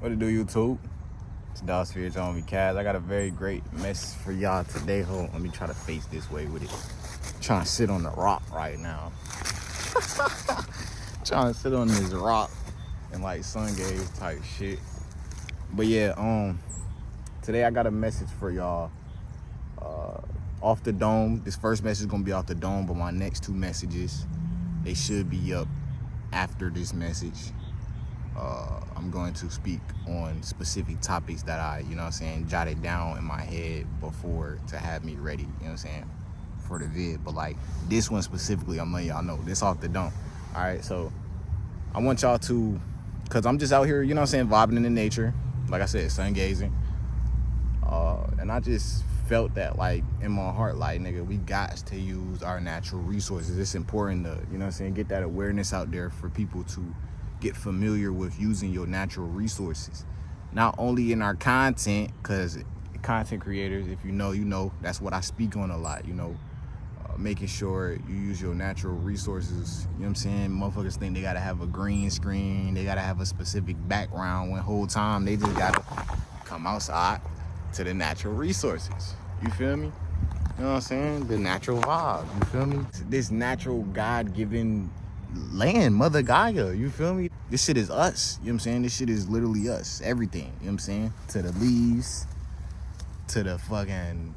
What it do, YouTube? It's Dog Spirits on me, Kaz. I got a very great message for y'all today. Hold on, let me try to face this way with it. I'm trying to sit on the rock right now. Trying to sit on this rock and like sun gaze type shit. But yeah, today I got a message for y'all. Off the dome. This first message is gonna be off the dome, but my next two messages, they should be up after this message. I'm going to speak on specific topics that I, jotted down in my head before to have me ready, for the vid. But like this one specifically, I'm letting y'all know, this off the dome. All right, so I want y'all to, cause I'm just out here, vibing in the nature. Like I said, sun gazing. And I just felt that like in my heart, like, nigga, we got to use our natural resources. It's important to, get that awareness out there for people to get familiar with using your natural resources. Not only in our content, because content creators, if you know, that's what I speak on a lot, making sure you use your natural resources. Motherfuckers think they gotta have a green screen, they gotta have a specific background, when whole time they just gotta come outside to the natural resources. You feel me? You know what I'm saying? The natural vibe, you feel me? This natural God-given land, Mother Gaia, you feel me? This shit is us, you know what I'm saying? This shit is literally us, everything, you know what I'm saying? To the leaves, to the fucking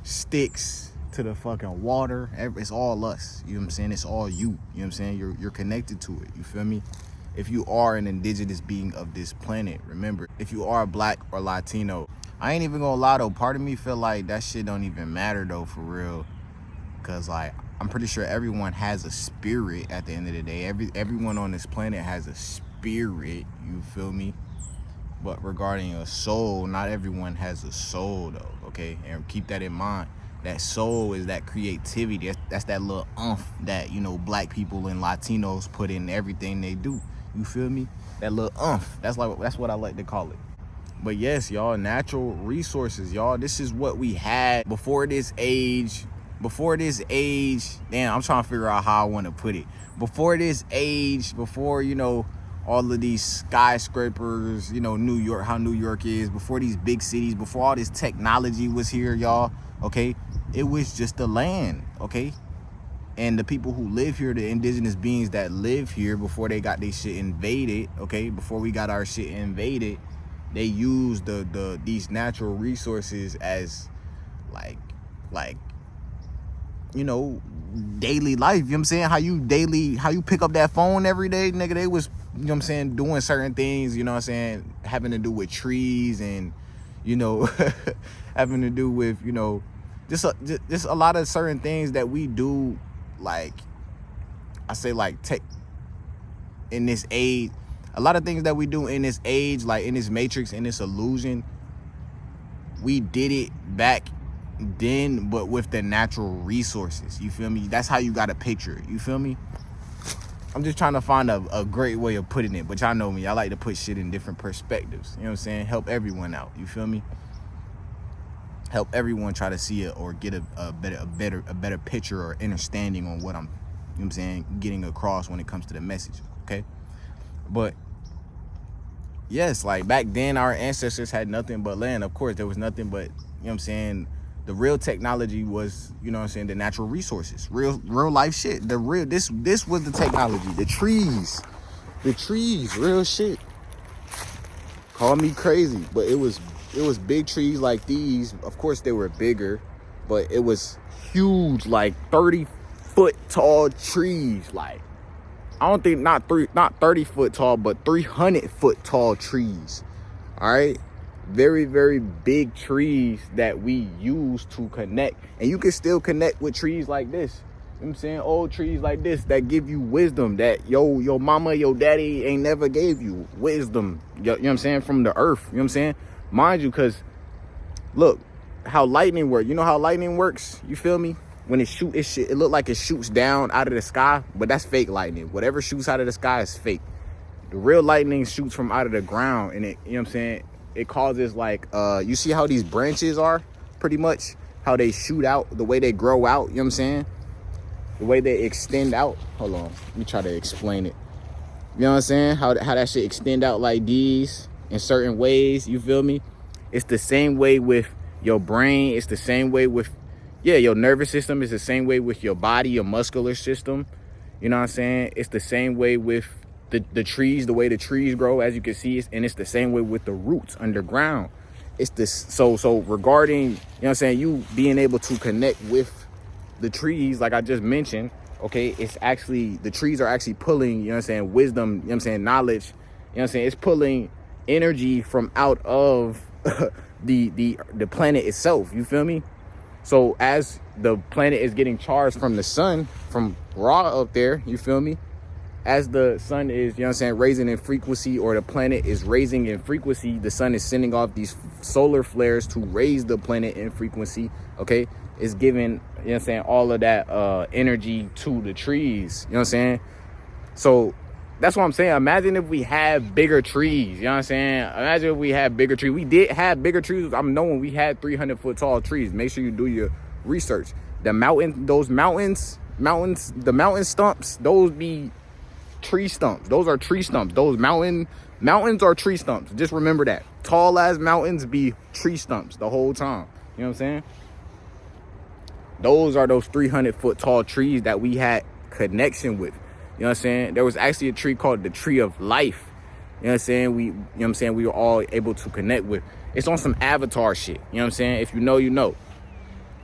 sticks, to the fucking water, it's all us, you know what I'm saying? It's all you, know what I'm saying? You're connected to it, you feel me? If you are an indigenous being of this planet, remember, if you are Black or Latino, I ain't even gonna lie though, part of me feel like that shit don't even matter though, for real. Cause like, I'm pretty sure everyone has a spirit at the end of the day. Everyone on this planet has a spirit, you feel me? But regarding a soul, not everyone has a soul though, okay? And keep that in mind. That soul is that creativity. That's that little that, Black people and Latinos put in everything they do. You feel me? That little that's what I like to call it. But yes, y'all, natural resources, y'all. This is what we had before this age. Damn, I'm trying to figure out how I want to put it. Before this age, before, all of these skyscrapers, New York, how New York is, before these big cities, before all this technology was here, y'all, okay? It was just the land, okay? And the people who live here, the indigenous beings that live here before they got their shit invaded, okay? Before we got our shit invaded, they used these natural resources as like daily life, you know what I'm saying? How you pick up that phone every day, nigga, they was, doing certain things, having to do with trees and, having to do with, just a lot of certain things that we do, like, I say, like, tech in this age, a lot of things that we do in this age, like in this matrix, in this illusion, we did it back then, but with the natural resources, you feel me? That's how you gotta picture it, you feel me? I'm just trying to find a great way of putting it, but y'all know me, I like to put shit in different perspectives, you know what I'm saying? Help everyone out, you feel me? Help everyone try to see it or get a better picture or understanding on what I'm, getting across when it comes to the message, okay? But yes, like back then our ancestors had nothing but land. Of course, there was nothing but, the real technology was, the natural resources, real life shit. This was the technology, the trees, real shit. Call me crazy, but it was big trees like these. Of course they were bigger, but it was huge, like 30-foot tall trees. Like, I don't think not 30 foot tall, but 300-foot tall trees. All right, very, very big trees that we use to connect, and you can still connect with trees like this. You know what I'm saying? Old trees like this that give you wisdom that your mama, your daddy ain't never gave you. Wisdom, you know what I'm saying, from the earth. You know what I'm saying? Mind you, because look how lightning works. You know how lightning works? You feel me? When it it look like it shoots down out of the sky, but that's fake lightning. Whatever shoots out of the sky is fake. The real lightning shoots from out of the ground, and it, you know what I'm saying, it causes like, you see how these branches are, pretty much, how they shoot out, the way they grow out, you know what I'm saying? The way they extend out. Hold on, let me try to explain it. You know what I'm saying? How that shit extend out like these. in certain ways, you feel me? It's the same way with your brain. It's the same way with, yeah, your nervous system. It's the same way with your body, your muscular system. You know what I'm saying? It's the same way with the trees, the way the trees grow, as you can see. And it's the same way with the roots underground. It's this. So regarding, you know what I'm saying, you being able to connect with the trees, like I just mentioned, okay, it's actually, the trees are actually pulling, you know what I'm saying, wisdom, you know what I'm saying, knowledge, you know what I'm saying, it's pulling energy from out of the planet itself, you feel me? So as the planet is getting charged from the sun, from Ra up there, you feel me? As the sun is, you know what I'm saying, raising in frequency, or the planet is raising in frequency, the sun is sending off these solar flares to raise the planet in frequency, okay? It's giving, you know what I'm saying, all of that energy to the trees, you know what I'm saying? So that's what I'm saying. Imagine if we had bigger trees, you know what I'm saying? Imagine if we had bigger trees. We did have bigger trees. I'm knowing we had 300-foot tall trees. Make sure you do your research. The mountain, those mountains, the mountain stumps, those be tree stumps. Those are tree stumps. Those mountains are tree stumps. Just remember that. Tall as mountains be tree stumps the whole time. You know what I'm saying? Those are those 300-foot tall trees that we had connection with. You know what I'm saying? There was actually a tree called the tree of life. You know what I'm saying? You know what I'm saying? We were all able to connect with. It's on some Avatar shit. You know what I'm saying? If you know, you know.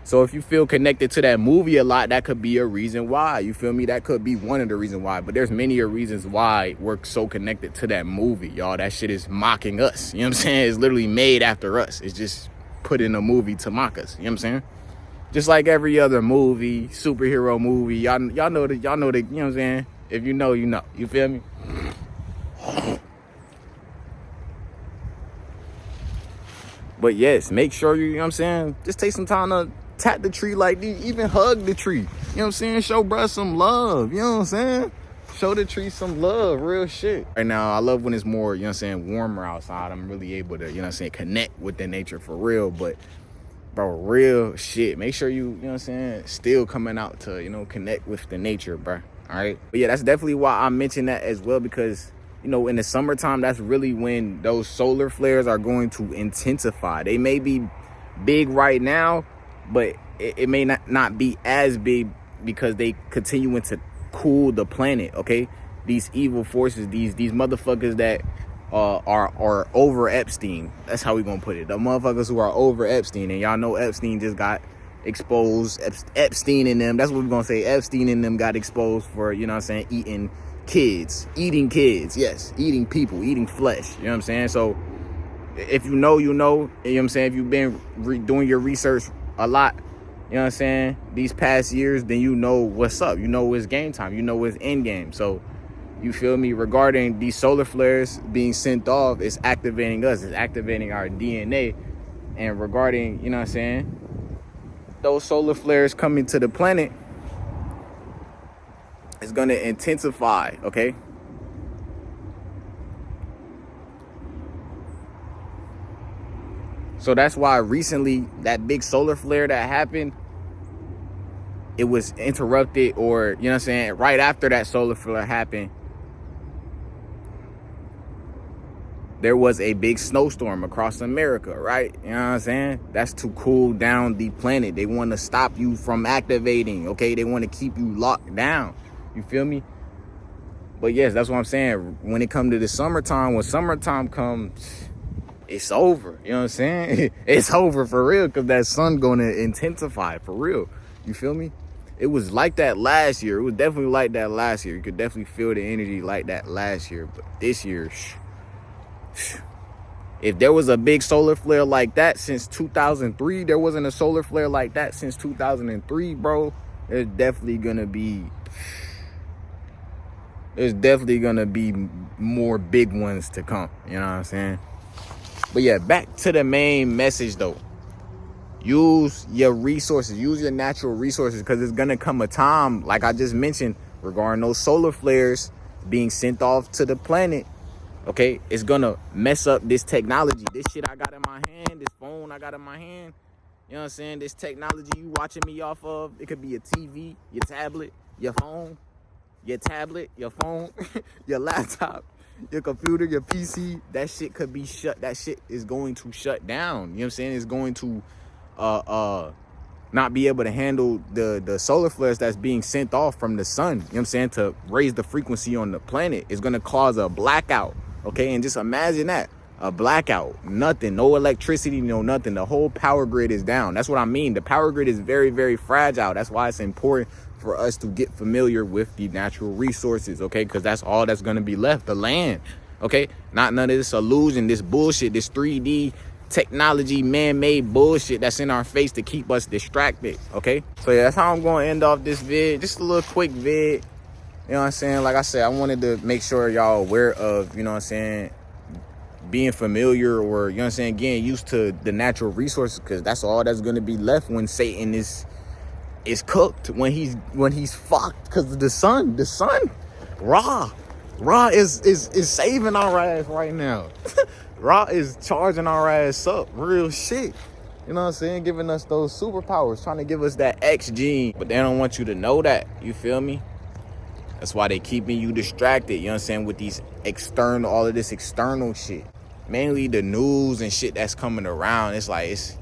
So if you feel connected to that movie a lot, that could be a reason why. You feel me? That could be one of the reasons why. But there's many reasons why we're so connected to that movie, y'all. That shit is mocking us. You know what I'm saying? It's literally made after us. It's just put in a movie to mock us. You know what I'm saying? Just like every other movie, superhero movie. Y'all know that, you know what I'm saying? If you know, you know. You feel me? But yes, make sure you know what I'm saying? Just take some time to tap the tree, like even hug the tree. You know what I'm saying? Show bruh some love. You know what I'm saying? Show the tree some love, real shit. Right now, I love when it's more, you know what I'm saying, warmer outside. I'm really able to, you know what I'm saying, connect with the nature for real. But bro, real shit. Make sure you know what I'm saying, still coming out to, you know, connect with the nature, bro. All right. But yeah, that's definitely why I mentioned that as well, because, you know, in the summertime, that's really when those solar flares are going to intensify. They may be big right now, but it may not be as big because they continuing to cool the planet, okay? These evil forces, these motherfuckers that are over Epstein. That's how we gonna put it. The motherfuckers who are over Epstein, and y'all know Epstein just got exposed. Epstein and them, that's what we're gonna say. Epstein and them got exposed for, you know what I'm saying, eating kids, yes, eating people, eating flesh, you know what I'm saying? So if you know, you know, you know what I'm saying? If you've been doing your research a lot, you know what I'm saying, these past years, then you know what's up. You know it's game time. You know it's end game. So you feel me? Regarding these solar flares being sent off, it's activating us. It's activating our DNA. And regarding, you know what I'm saying, those solar flares coming to the planet, it's going to intensify, okay? So that's why recently that big solar flare that happened, it was interrupted, or, you know what I'm saying, right after that solar flare happened, there was a big snowstorm across America, right? You know what I'm saying? That's to cool down the planet. They want to stop you from activating, okay? They want to keep you locked down. You feel me? But yes, that's what I'm saying. When it comes to the summertime, when summertime comes, it's over. You know what I'm saying? It's over for real, because that sun going to intensify for real. You feel me? It was like that last year. It was definitely like that last year. You could definitely feel the energy like that last year. But this year, if there was a big solar flare like that since 2003, there wasn't a solar flare like that since 2003, bro. There's definitely going to be more big ones to come. You know what I'm saying? But yeah, back to the main message though. Use your resources, use your natural resources, because it's gonna come a time, like I just mentioned, regarding those solar flares being sent off to the planet. Okay, it's gonna mess up this technology. This shit I got in my hand, this phone I got in my hand, you know what I'm saying? This technology you watching me off of, it could be a TV, your tablet, your phone, your tablet, your phone, your laptop. your computer, your PC, that shit could be shut. That shit is going to shut down. You know what I'm saying? It's going to not be able to handle the solar flares that's being sent off from the sun, you know what I'm saying, to raise the frequency on the planet. It's going to cause a blackout, okay? And just imagine that, a blackout, nothing, no electricity, no nothing. The whole power grid is down. That's what I mean. The power grid is very, very fragile. That's why it's important for us to get familiar with the natural resources, okay? Because that's all that's going to be left, the land, okay? Not none of this illusion, this bullshit, this 3D technology, man-made bullshit that's in our face to keep us distracted, okay? So yeah, that's how I'm going to end off this vid. Just a little quick vid, you know what I'm saying? Like I said, I wanted to make sure y'all aware of, you know what I'm saying, being familiar, or, you know what I'm saying, getting used to the natural resources, because that's all that's going to be left when Satan is cooked, when he's fucked, because the sun, Ra is saving our ass right now. Ra is charging our ass up, real shit. You know what I'm saying? Giving us those superpowers, trying to give us that X gene. But they don't want you to know that, you feel me? That's why they keeping you distracted, you know what I'm saying, with these external, all of this external shit. Mainly the news and shit that's coming around. It's like, it's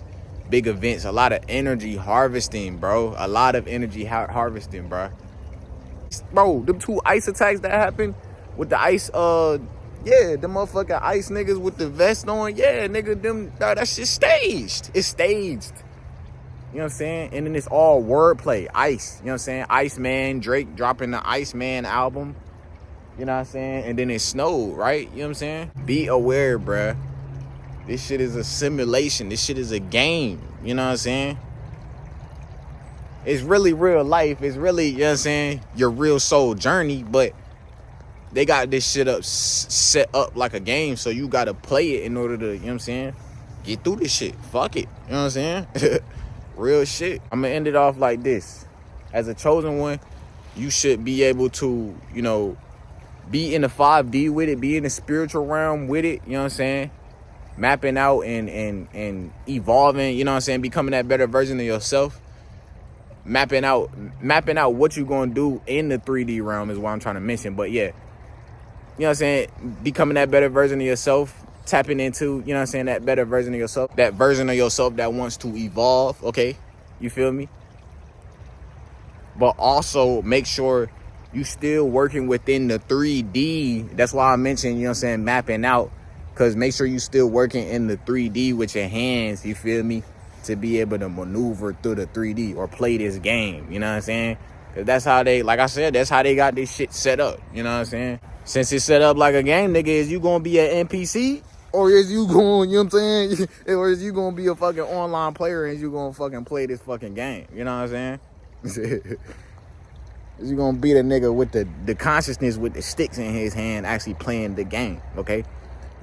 big events, a lot of energy harvesting, bro. A lot of energy harvesting, bro. Bro, them 2 ice attacks that happened with the ice, yeah, the motherfucking ice niggas with the vest on. Yeah, nigga, that shit staged. It's staged. You know what I'm saying? And then it's all wordplay. Ice. You know what I'm saying? Iceman, Drake dropping the Iceman album. You know what I'm saying? And then it snowed, right? You know what I'm saying? Be aware, bruh. This shit is a simulation. This shit is a game. You know what I'm saying? It's really real life. It's really, you know what I'm saying, your real soul journey, but they got this shit set up like a game, so you gotta play it in order to, you know what I'm saying, get through this shit. Fuck it. You know what I'm saying? Real shit. I'm gonna end it off like this. As a chosen one, you should be able to, you know, be in the 5D with it, be in the spiritual realm with it, you know what I'm saying? Mapping out and evolving, you know what I'm saying, becoming that better version of yourself. Mapping out what you're gonna do in the 3D realm is what I'm trying to mention. But yeah, you know what I'm saying, becoming that better version of yourself, tapping into, you know what I'm saying, that better version of yourself, that version of yourself that wants to evolve, okay? You feel me? But also make sure you still working within the 3D. That's why I mentioned, you know what I'm saying, mapping out, because make sure you still working in the 3D with your hands, you feel me, to be able to maneuver through the 3D or play this game, you know what I'm saying? Because that's how they, like I said, that's how they got this shit set up, you know what I'm saying? Since it's set up like a game, nigga, is you gonna be an NPC? Or is you going, you know what I'm saying? Or is you gonna be a fucking online player and you gonna fucking play this fucking game? You know what I'm saying? Is you gonna be the nigga with the consciousness with the sticks in his hand actually playing the game, okay?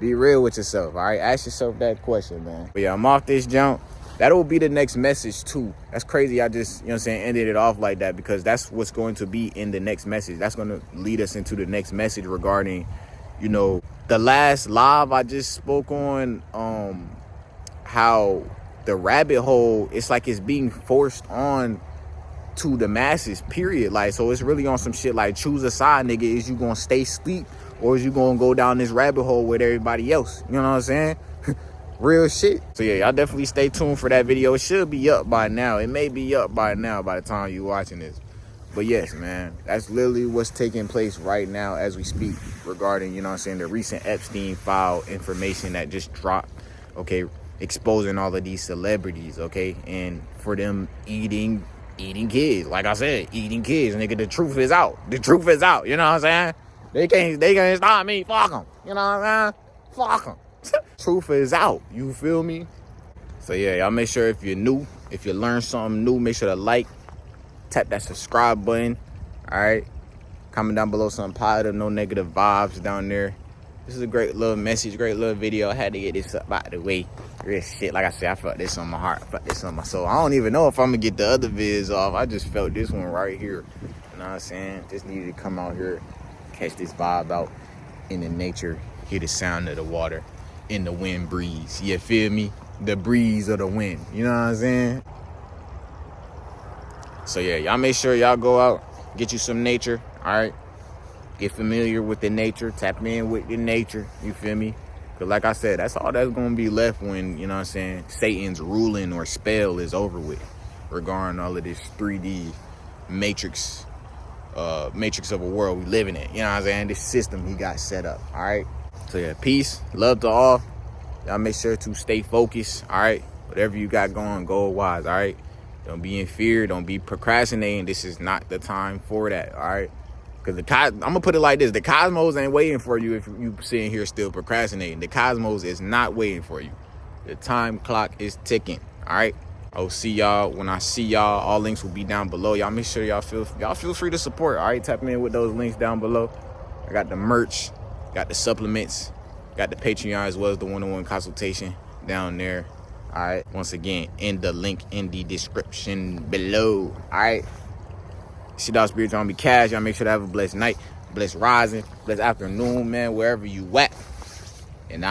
Be real with yourself, all right? Ask yourself that question, man. But yeah, I'm off this jump. That'll be the next message too. That's crazy. I just, you know what I'm saying, ended it off like that, because that's what's going to be in the next message. That's going to lead us into the next message regarding, you know, the last live I just spoke on, how the rabbit hole, it's like it's being forced on to the masses, period. Like, so it's really on some shit like, choose a side, nigga. Is you gonna stay asleep, or is you gonna go down this rabbit hole with everybody else? You know what I'm saying? Real shit. So yeah, y'all definitely stay tuned for that video. It should be up by now. It may be up by now by the time you watching this. But yes, man, that's literally what's taking place right now as we speak regarding, you know what I'm saying, the recent Epstein file information that just dropped, okay, exposing all of these celebrities, okay, and for them eating kids. Like I said, eating kids, nigga. The truth is out. The truth is out. You know what I'm saying? They can't stop me. Fuck them. You know what I'm saying? Fuck them. Truth is out. You feel me? So yeah, y'all make sure if you're new, if you learn something new, make sure to like, tap that subscribe button. All right. Comment down below something positive, no negative vibes down there. This is a great little message, great little video. I had to get this up out of the way. Real shit. Like I said, I felt this on my heart. I felt this on my soul. I don't even know if I'm going to get the other vids off. I just felt this one right here. You know what I'm saying? Just needed to come out here, catch this vibe out in the nature, hear the sound of the water, in the wind breeze. You feel me? The breeze of the wind. You know what I'm saying? So yeah, y'all make sure y'all go out, get you some nature. All right. Get familiar with the nature. Tap in with the nature. You feel me? Because like I said, that's all that's going to be left when, you know what I'm saying, Satan's ruling or spell is over with. Regarding all of this 3D matrix of a world we living in. You know what I'm saying? This system he got set up. All right? So yeah, peace. Love to all. Y'all make sure to stay focused. All right? Whatever you got going, go wise. All right? Don't be in fear. Don't be procrastinating. This is not the time for that. All right? Because I'm going to put it like this. The cosmos ain't waiting for you if you sitting here still procrastinating. The cosmos is not waiting for you. The time clock is ticking. All right? I'll see y'all when I see y'all. All links will be down below. Y'all make sure y'all feel free to support. All right? Tap in with those links down below. I got the merch. Got the supplements. Got the Patreon as well as the one-on-one consultation down there. All right. Once again, in the link in the description below. All right. Shit out spiritual on me cash. Y'all make sure to have a blessed night, blessed rising, blessed afternoon, man, wherever you at. And